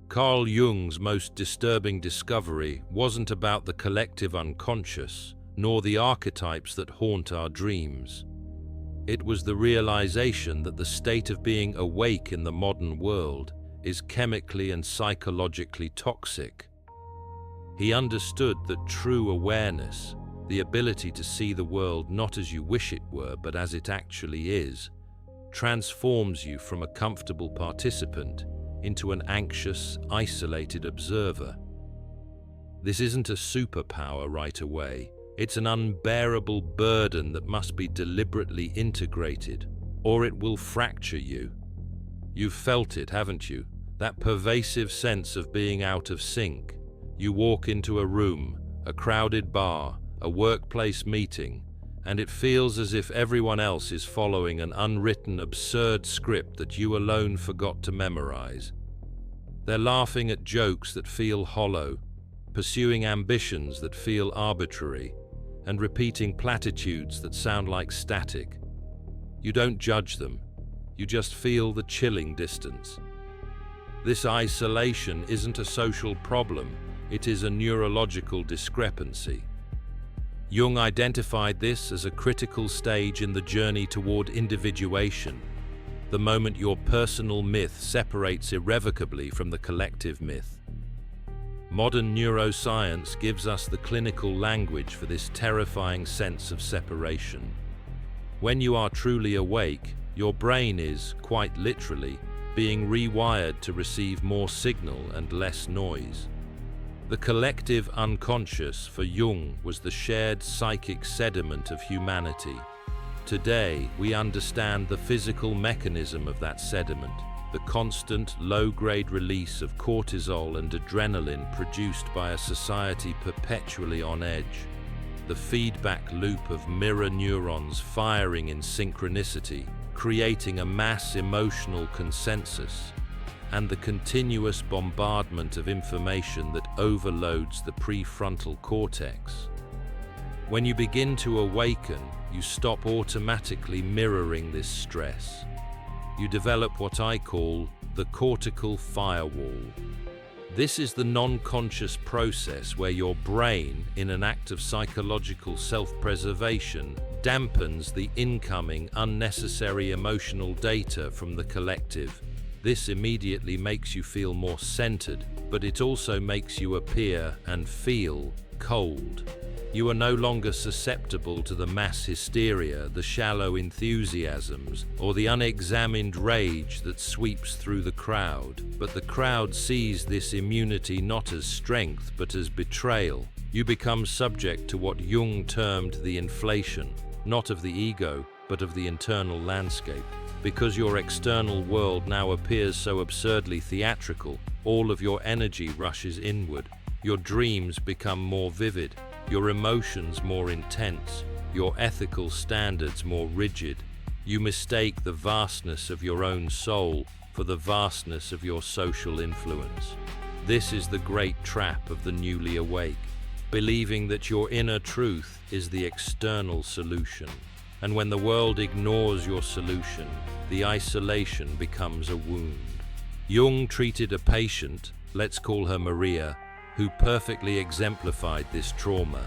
Carl Jung's most disturbing discovery wasn't about the collective unconscious, nor the archetypes that haunt our dreams. It was the realization that the state of being awake in the modern world is chemically and psychologically toxic. He understood that true awareness, the ability to see the world not as you wish it were but as it actually is, transforms you from a comfortable participant into an anxious, isolated observer. This isn't a superpower right away. It's an unbearable burden that must be deliberately integrated, or it will fracture you. You've felt it, haven't you? That pervasive sense of being out of sync. You walk into a room, a crowded bar, a workplace meeting, and it feels as if everyone else is following an unwritten, absurd script that you alone forgot to memorize. They're laughing at jokes that feel hollow, pursuing ambitions that feel arbitrary, and repeating platitudes that sound like static. You don't judge them, you just feel the chilling distance. This isolation isn't a social problem, it is a neurological discrepancy. Jung identified this as a critical stage in the journey toward individuation, the moment your personal myth separates irrevocably from the collective myth. Modern neuroscience gives us the clinical language for this terrifying sense of separation. When you are truly awake, your brain is, quite literally, being rewired to receive more signal and less noise. The collective unconscious for Jung was the shared psychic sediment of humanity. Today, we understand the physical mechanism of that sediment, the constant low-grade release of cortisol and adrenaline produced by a society perpetually on edge, the feedback loop of mirror neurons firing in synchronicity, creating a mass emotional consensus, and the continuous bombardment of information that overloads the prefrontal cortex. When you begin to awaken, you stop automatically mirroring this stress. You develop what I call the cortical firewall. This is the non-conscious process where your brain, in an act of psychological self-preservation, dampens the incoming, unnecessary emotional data from the collective. This immediately makes you feel more centered, but it also makes you appear and feel cold. You are no longer susceptible to the mass hysteria, the shallow enthusiasms, or the unexamined rage that sweeps through the crowd. But the crowd sees this immunity not as strength, but as betrayal. You become subject to what Jung termed the inflation, not of the ego, but of the internal landscape. Because your external world now appears so absurdly theatrical, all of your energy rushes inward. Your dreams become more vivid, your emotions more intense, your ethical standards more rigid. You mistake the vastness of your own soul for the vastness of your social influence. This is the great trap of the newly awake, believing that your inner truth is the external solution. And when the world ignores your solution, the isolation becomes a wound. Jung treated a patient, let's call her Maria, who perfectly exemplified this trauma.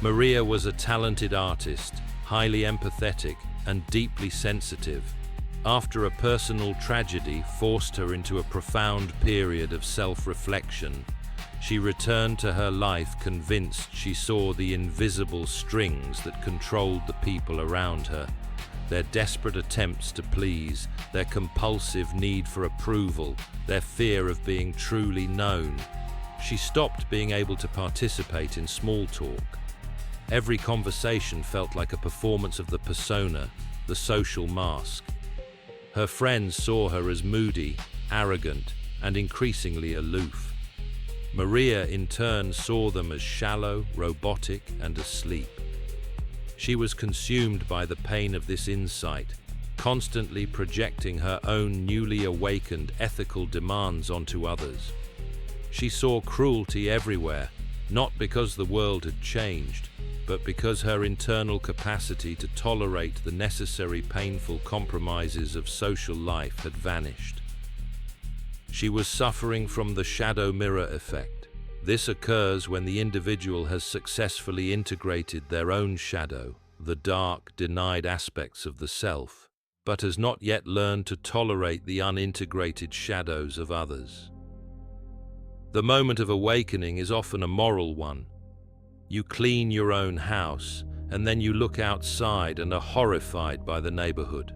Maria was a talented artist, highly empathetic and deeply sensitive. After a personal tragedy forced her into a profound period of self-reflection, she returned to her life convinced she saw the invisible strings that controlled the people around her, their desperate attempts to please, their compulsive need for approval, their fear of being truly known. She stopped being able to participate in small talk. Every conversation felt like a performance of the persona, the social mask. Her friends saw her as moody, arrogant, and increasingly aloof. Maria, in turn, saw them as shallow, robotic, and asleep. She was consumed by the pain of this insight, constantly projecting her own newly awakened ethical demands onto others. She saw cruelty everywhere, not because the world had changed, but because her internal capacity to tolerate the necessary painful compromises of social life had vanished. She was suffering from the shadow mirror effect. This occurs when the individual has successfully integrated their own shadow, the dark, denied aspects of the self, but has not yet learned to tolerate the unintegrated shadows of others. The moment of awakening is often a moral one. You clean your own house, and then you look outside and are horrified by the neighborhood.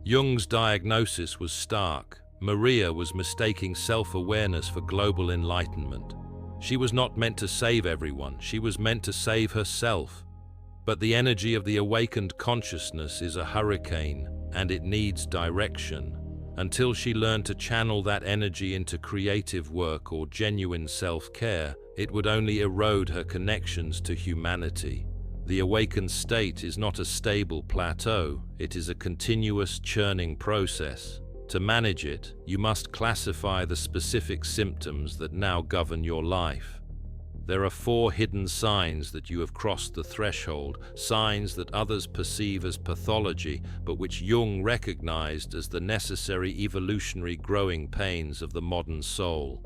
Jung's diagnosis was stark. Maria was mistaking self-awareness for global enlightenment. She was not meant to save everyone, she was meant to save herself. But the energy of the awakened consciousness is a hurricane, and it needs direction. Until she learned to channel that energy into creative work or genuine self-care, it would only erode her connections to humanity. The awakened state is not a stable plateau, it is a continuous churning process. To manage it, you must classify the specific symptoms that now govern your life. There are 4 hidden signs that you have crossed the threshold, signs that others perceive as pathology, but which Jung recognized as the necessary evolutionary growing pains of the modern soul.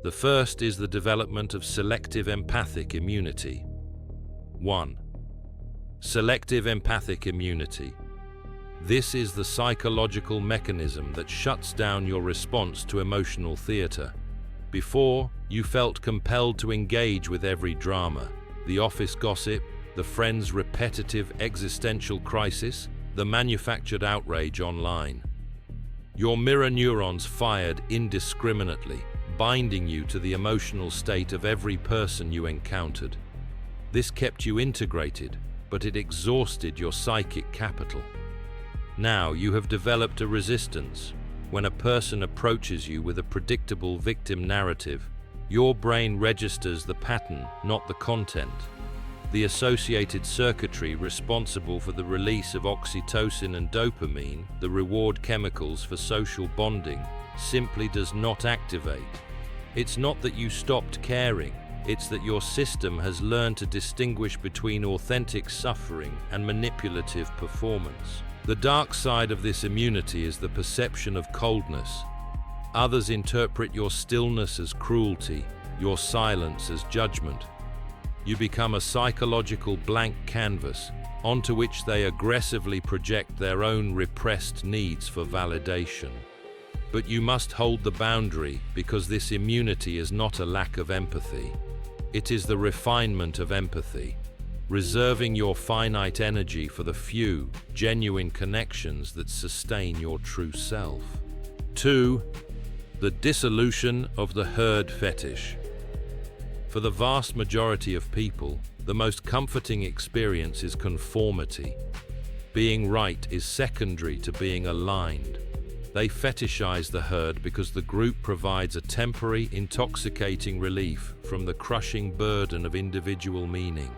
The first is the development of selective empathic immunity. 1. Selective empathic immunity. This is the psychological mechanism that shuts down your response to emotional theater. Before, you felt compelled to engage with every drama, the office gossip, the friend's repetitive existential crisis, the manufactured outrage online. Your mirror neurons fired indiscriminately, binding you to the emotional state of every person you encountered. This kept you integrated, but it exhausted your psychic capital. Now you have developed a resistance. When a person approaches you with a predictable victim narrative, your brain registers the pattern, not the content. The associated circuitry responsible for the release of oxytocin and dopamine, the reward chemicals for social bonding, simply does not activate. It's not that you stopped caring, it's that your system has learned to distinguish between authentic suffering and manipulative performance. The dark side of this immunity is the perception of coldness. Others interpret your stillness as cruelty, your silence as judgment. You become a psychological blank canvas onto which they aggressively project their own repressed needs for validation. But you must hold the boundary, because this immunity is not a lack of empathy. It is the refinement of empathy. Reserving your finite energy for the few, genuine connections that sustain your true self. 2. The dissolution of the herd fetish. For the vast majority of people, the most comforting experience is conformity. Being right is secondary to being aligned. They fetishize the herd because the group provides a temporary, intoxicating relief from the crushing burden of individual meaning.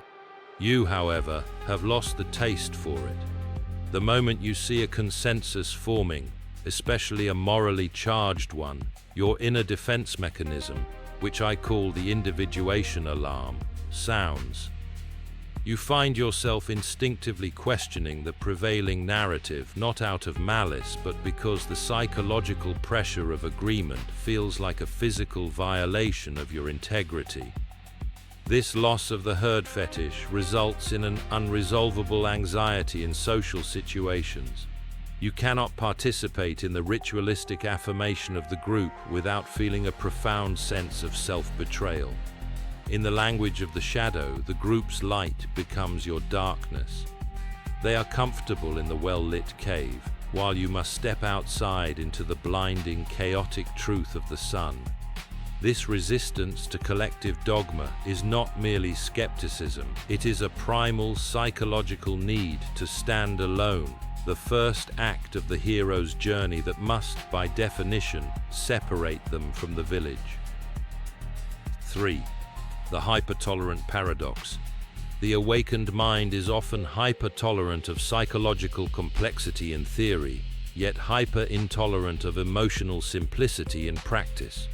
You, however, have lost the taste for it. The moment you see a consensus forming, especially a morally charged one, your inner defense mechanism, which I call the individuation alarm, sounds. You find yourself instinctively questioning the prevailing narrative, not out of malice, but because the psychological pressure of agreement feels like a physical violation of your integrity. This loss of the herd fetish results in an unresolvable anxiety in social situations. You cannot participate in the ritualistic affirmation of the group without feeling a profound sense of self-betrayal. In the language of the shadow, the group's light becomes your darkness. They are comfortable in the well-lit cave, while you must step outside into the blinding, chaotic truth of the sun. This resistance to collective dogma is not merely skepticism, it is a primal psychological need to stand alone, the first act of the hero's journey that must, by definition, separate them from the village. 3. The hypertolerant paradox. The awakened mind is often hypertolerant of psychological complexity in theory, yet hyper-intolerant of emotional simplicity in practice.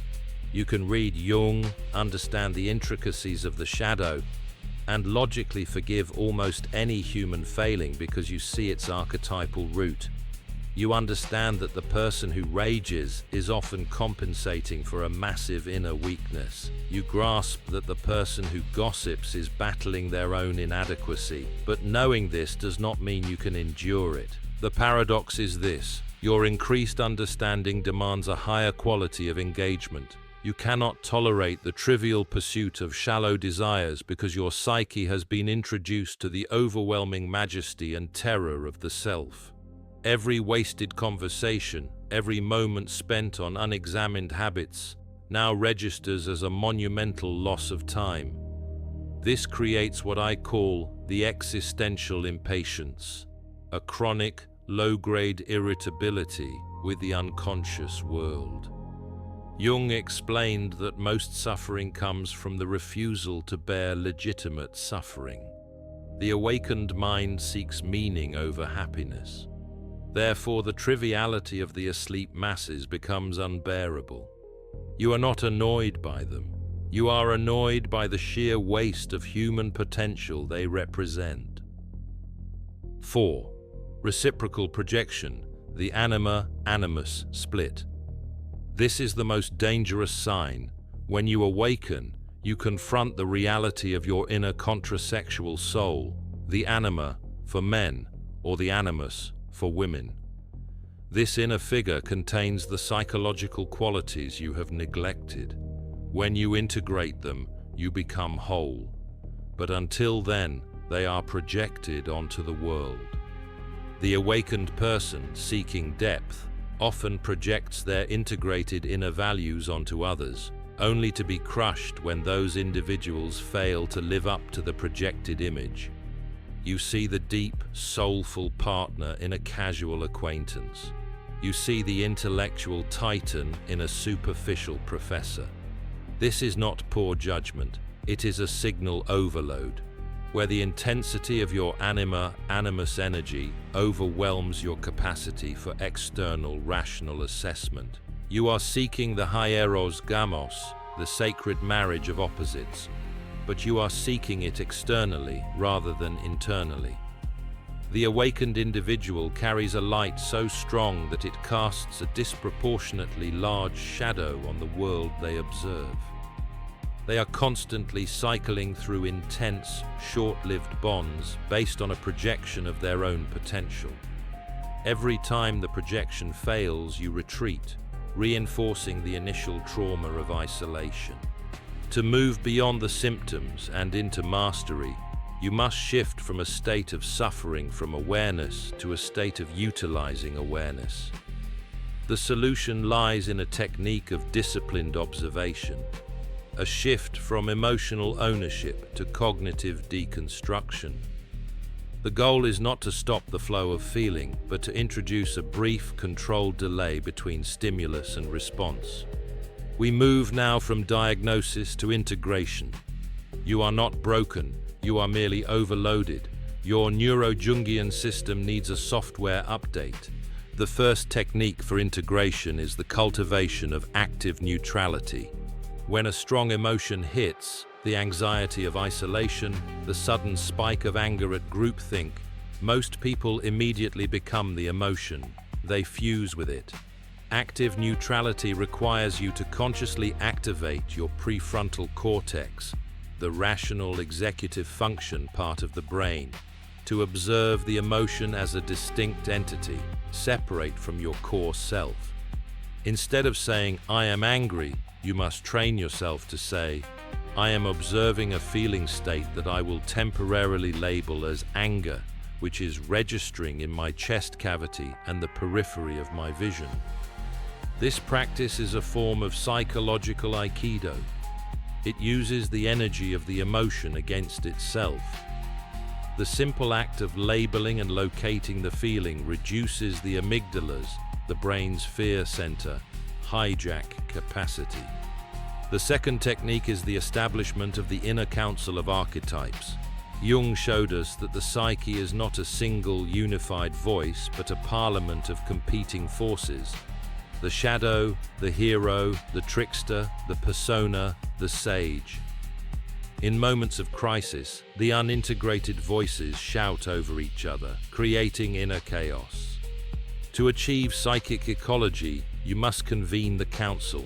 You can read Jung, understand the intricacies of the shadow, and logically forgive almost any human failing because you see its archetypal root. You understand that the person who rages is often compensating for a massive inner weakness. You grasp that the person who gossips is battling their own inadequacy, but knowing this does not mean you can endure it. The paradox is this: your increased understanding demands a higher quality of engagement. You cannot tolerate the trivial pursuit of shallow desires because your psyche has been introduced to the overwhelming majesty and terror of the self. Every wasted conversation, every moment spent on unexamined habits, now registers as a monumental loss of time. This creates what I call the existential impatience, a chronic, low-grade irritability with the unconscious world. Jung explained that most suffering comes from the refusal to bear legitimate suffering. The awakened mind seeks meaning over happiness. Therefore, the triviality of the asleep masses becomes unbearable. You are not annoyed by them. You are annoyed by the sheer waste of human potential they represent. 4. Reciprocal projection, the anima-animus split. This is the most dangerous sign. When you awaken, you confront the reality of your inner contrasexual soul, the anima for men, or the animus for women. This inner figure contains the psychological qualities you have neglected. When you integrate them, you become whole. But until then, they are projected onto the world. The awakened person, seeking depth, often projects their integrated inner values onto others, only to be crushed when those individuals fail to live up to the projected image. You see the deep, soulful partner in a casual acquaintance. You see the intellectual titan in a superficial professor. This is not poor judgment, it is a signal overload, where the intensity of your anima-animus energy overwhelms your capacity for external rational assessment. You are seeking the hieros gamos, the sacred marriage of opposites, but you are seeking it externally rather than internally. The awakened individual carries a light so strong that it casts a disproportionately large shadow on the world they observe. They are constantly cycling through intense, short-lived bonds based on a projection of their own potential. Every time the projection fails, you retreat, reinforcing the initial trauma of isolation. To move beyond the symptoms and into mastery, you must shift from a state of suffering from awareness to a state of utilizing awareness. The solution lies in a technique of disciplined observation, a shift from emotional ownership to cognitive deconstruction. The goal is not to stop the flow of feeling, but to introduce a brief, controlled delay between stimulus and response. We move now from diagnosis to integration. You are not broken, you are merely overloaded. Your Neuro-Jungian system needs a software update. The first technique for integration is the cultivation of active neutrality. When a strong emotion hits, the anxiety of isolation, the sudden spike of anger at groupthink, most people immediately become the emotion. They fuse with it. Active neutrality requires you to consciously activate your prefrontal cortex, the rational executive function part of the brain, to observe the emotion as a distinct entity, separate from your core self. Instead of saying, "I am angry," you must train yourself to say, "I am observing a feeling state that I will temporarily label as anger, which is registering in my chest cavity and the periphery of my vision." This practice is a form of psychological aikido. It uses the energy of the emotion against itself. The simple act of labeling and locating the feeling reduces the amygdalas, the brain's fear center, hijack capacity. The second technique is the establishment of the inner council of archetypes. Jung showed us that the psyche is not a single unified voice, but a parliament of competing forces. The shadow, the hero, the trickster, the persona, the sage. In moments of crisis, the unintegrated voices shout over each other, creating inner chaos. To achieve psychic ecology, you must convene the council.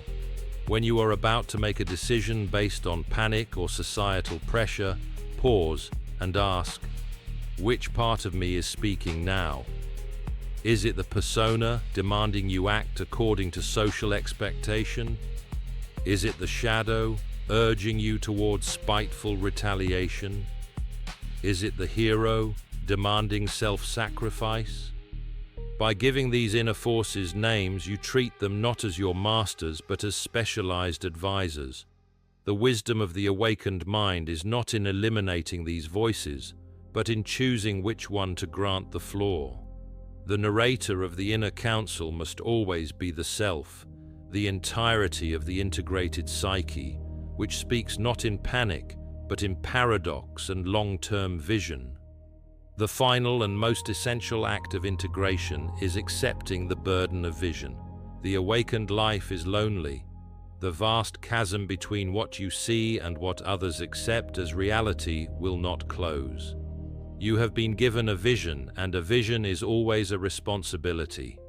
When you are about to make a decision based on panic or societal pressure, pause and ask, which part of me is speaking now? Is it the persona demanding you act according to social expectation? Is it the shadow urging you towards spiteful retaliation? Is it the hero demanding self-sacrifice? By giving these inner forces names, you treat them not as your masters but as specialized advisors. The wisdom of the awakened mind is not in eliminating these voices, but in choosing which one to grant the floor. The narrator of the inner council must always be the self, the entirety of the integrated psyche, which speaks not in panic, but in paradox and long-term vision. The final and most essential act of integration is accepting the burden of vision. The awakened life is lonely. The vast chasm between what you see and what others accept as reality will not close. You have been given a vision, and a vision is always a responsibility.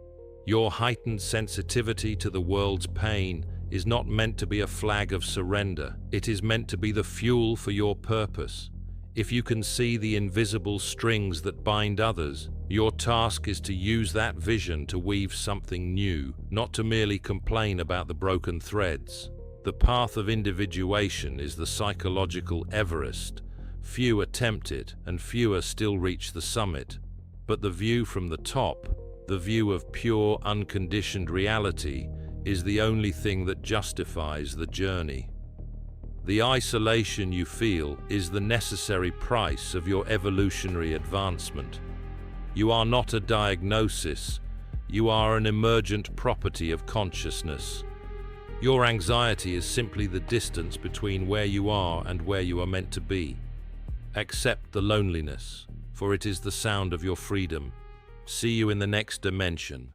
Your heightened sensitivity to the world's pain is not meant to be a flag of surrender. It is meant to be the fuel for your purpose. If you can see the invisible strings that bind others, your task is to use that vision to weave something new, not to merely complain about the broken threads. The path of individuation is the psychological Everest. Few attempt it, and fewer still reach the summit. But the view from the top, the view of pure, unconditioned reality, is the only thing that justifies the journey. The isolation you feel is the necessary price of your evolutionary advancement. You are not a diagnosis, you are an emergent property of consciousness. Your anxiety is simply the distance between where you are and where you are meant to be. Accept the loneliness, for it is the sound of your freedom. See you in the next dimension.